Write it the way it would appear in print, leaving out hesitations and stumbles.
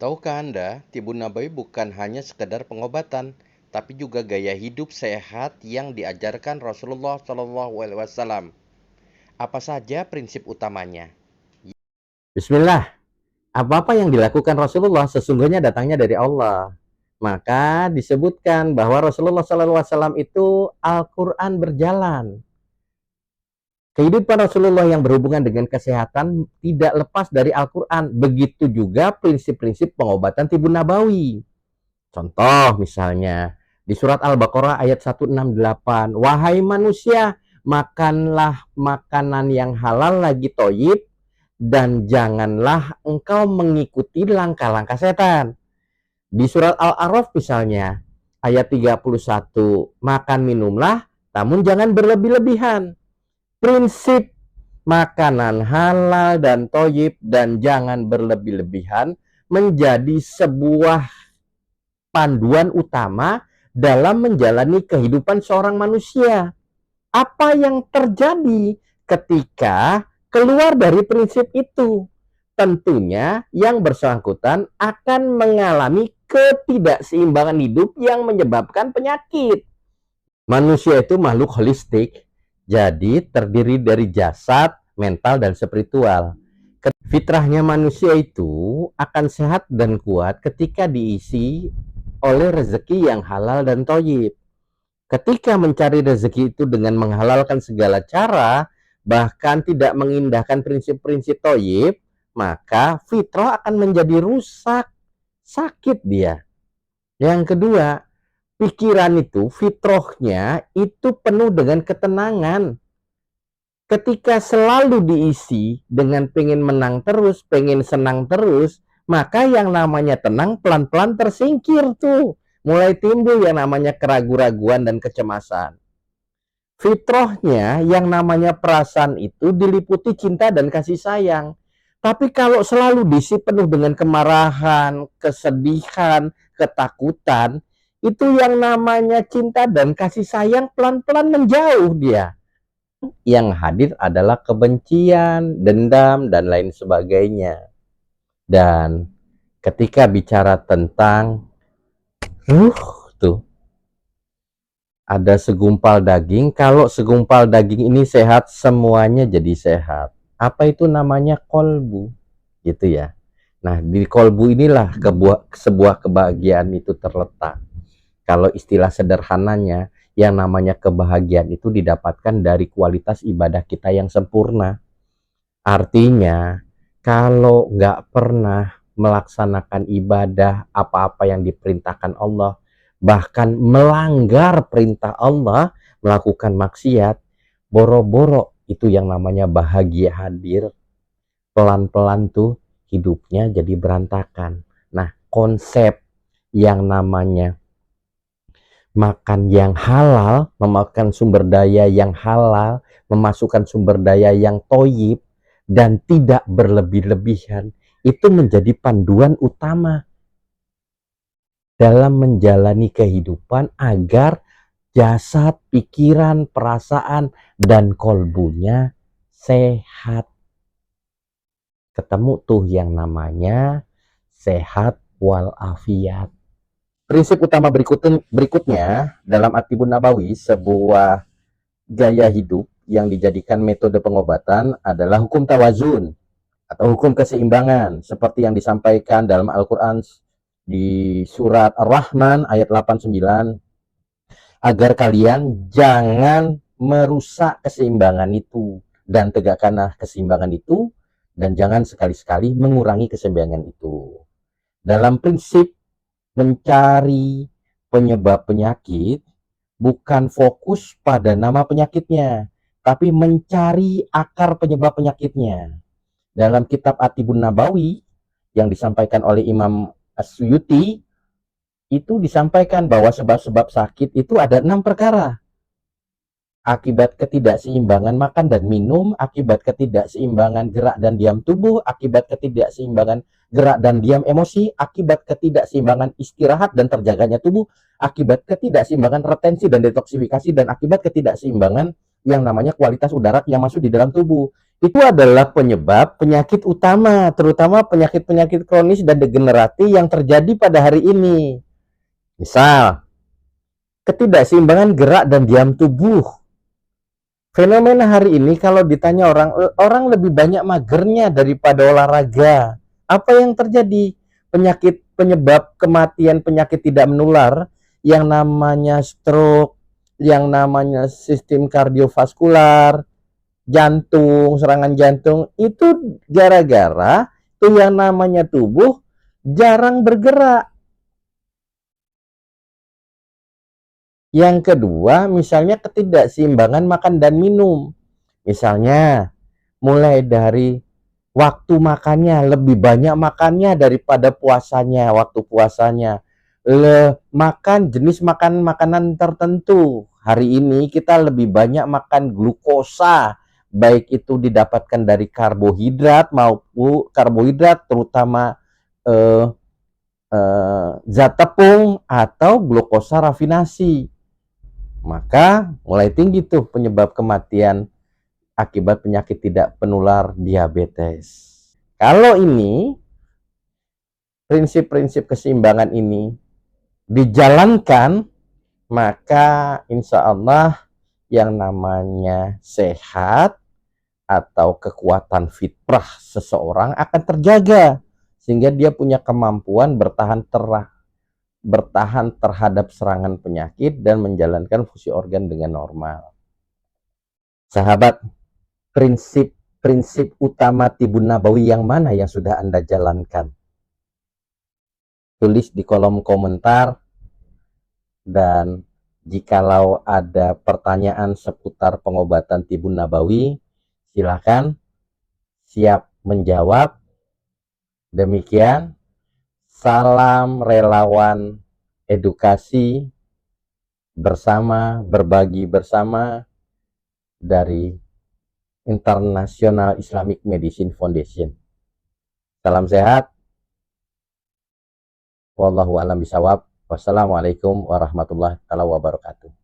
Tahukah Anda, Tibun Nabawi bukan hanya sekedar pengobatan, tapi juga gaya hidup sehat yang diajarkan Rasulullah SAW. Apa saja prinsip utamanya? Bismillah, apa-apa yang dilakukan Rasulullah sesungguhnya datangnya dari Allah. Maka disebutkan bahwa Rasulullah SAW itu Al-Quran berjalan. Kehidupan Rasulullah yang berhubungan dengan kesehatan tidak lepas dari Al-Quran. Begitu juga prinsip-prinsip pengobatan Tibun Nabawi. Contoh misalnya, di surat Al-Baqarah ayat 168, wahai manusia, makanlah makanan yang halal lagi toyib, dan janganlah engkau mengikuti langkah-langkah setan. Di surat Al-A'raf misalnya, ayat 31, makan minumlah, namun jangan berlebih-lebihan. Prinsip makanan halal dan toyib dan jangan berlebih-lebihan menjadi sebuah panduan utama dalam menjalani kehidupan seorang manusia. Apa yang terjadi ketika keluar dari prinsip itu? Tentunya yang bersangkutan akan mengalami ketidakseimbangan hidup yang menyebabkan penyakit. Manusia itu makhluk holistik, jadi terdiri dari jasad, mental, dan spiritual. Fitrahnya manusia itu akan sehat dan kuat ketika diisi oleh rezeki yang halal dan thayyib. Ketika mencari rezeki itu dengan menghalalkan segala cara, bahkan tidak mengindahkan prinsip-prinsip thayyib, maka fitrah akan menjadi rusak, sakit dia. Yang kedua, pikiran itu, fitrahnya itu penuh dengan ketenangan. Ketika selalu diisi dengan pengen menang terus, pengen senang terus, maka yang namanya tenang pelan-pelan tersingkir tuh. Mulai timbul yang namanya keraguan-raguan dan kecemasan. Fitrahnya yang namanya perasaan itu diliputi cinta dan kasih sayang. Tapi kalau selalu diisi penuh dengan kemarahan, kesedihan, ketakutan, itu yang namanya cinta dan kasih sayang pelan-pelan menjauh dia. Yang hadir adalah kebencian, dendam, dan lain sebagainya. Dan ketika bicara tentang ruh tuh, ada segumpal daging. Kalau segumpal daging ini sehat, semuanya jadi sehat. Apa itu namanya? Kolbu, gitu ya. Nah, di kolbu inilah sebuah kebahagiaan itu terletak. Kalau istilah sederhananya, yang namanya kebahagiaan itu didapatkan dari kualitas ibadah kita yang sempurna. Artinya, kalau nggak pernah melaksanakan ibadah apa-apa yang diperintahkan Allah, bahkan melanggar perintah Allah, melakukan maksiat, boro-boro itu yang namanya bahagia hadir, pelan-pelan tuh hidupnya jadi berantakan. Nah, konsep yang namanya makan yang halal, memakan sumber daya yang halal, memasukkan sumber daya yang toyib, dan tidak berlebih-lebihan, itu menjadi panduan utama dalam menjalani kehidupan agar jasad, pikiran, perasaan, dan kolbunya sehat. Ketemu tuh yang namanya sehat walafiat. Prinsip utama berikutnya dalam At-Tibun Nabawi, sebuah gaya hidup yang dijadikan metode pengobatan adalah hukum tawazun atau hukum keseimbangan seperti yang disampaikan dalam Al-Quran di surat Ar-Rahman ayat 89, agar kalian jangan merusak keseimbangan itu dan tegakkanlah keseimbangan itu dan jangan sekali-sekali mengurangi keseimbangan itu. Dalam prinsip mencari penyebab penyakit, bukan fokus pada nama penyakitnya, tapi mencari akar penyebab penyakitnya. Dalam kitab At-Tibun Nabawi yang disampaikan oleh Imam As-Suyuti, itu disampaikan bahwa sebab-sebab sakit itu ada 6 perkara. Akibat ketidakseimbangan makan dan minum, akibat ketidakseimbangan gerak dan diam tubuh, akibat ketidakseimbangan gerak dan diam emosi, akibat ketidakseimbangan istirahat dan terjaganya tubuh, akibat ketidakseimbangan retensi dan detoksifikasi, dan akibat ketidakseimbangan yang namanya kualitas udara yang masuk di dalam tubuh. itu adalah penyebab penyakit utama, terutama penyakit-penyakit kronis dan degeneratif yang terjadi pada hari ini. Misal, ketidakseimbangan gerak dan diam tubuh. Fenomena hari ini kalau ditanya orang lebih banyak magernya daripada olahraga. Apa yang terjadi? Penyebab kematian penyakit tidak menular yang namanya stroke, yang namanya sistem kardiovaskular, jantung, serangan jantung itu gara-gara itu yang namanya tubuh jarang bergerak. Yang kedua, misalnya ketidakseimbangan makan dan minum. Misalnya, mulai dari waktu makannya, lebih banyak makannya daripada puasanya, waktu puasanya. Makan jenis makanan tertentu. Hari ini kita lebih banyak makan glukosa, baik itu didapatkan dari karbohidrat maupun karbohidrat terutama eh, zat tepung atau glukosa rafinasi. Maka mulai tinggi tuh penyebab kematian akibat penyakit tidak penular diabetes. Kalau ini prinsip-prinsip keseimbangan ini dijalankan, maka insya Allah yang namanya sehat atau kekuatan fitrah seseorang akan terjaga sehingga dia punya kemampuan bertahan terhadap serangan penyakit dan menjalankan fungsi organ dengan normal. Sahabat, prinsip-prinsip utama Tibun Nabawi yang mana yang sudah Anda jalankan? Tulis di kolom komentar, dan jikalau ada pertanyaan seputar pengobatan Tibun Nabawi, silakan, siap menjawab. Demikian, salam relawan edukasi bersama, berbagi bersama dari International Islamic Medicine Foundation. Salam sehat. Wallahu a'lam bishawab. Wassalamualaikum warahmatullahi wabarakatuh.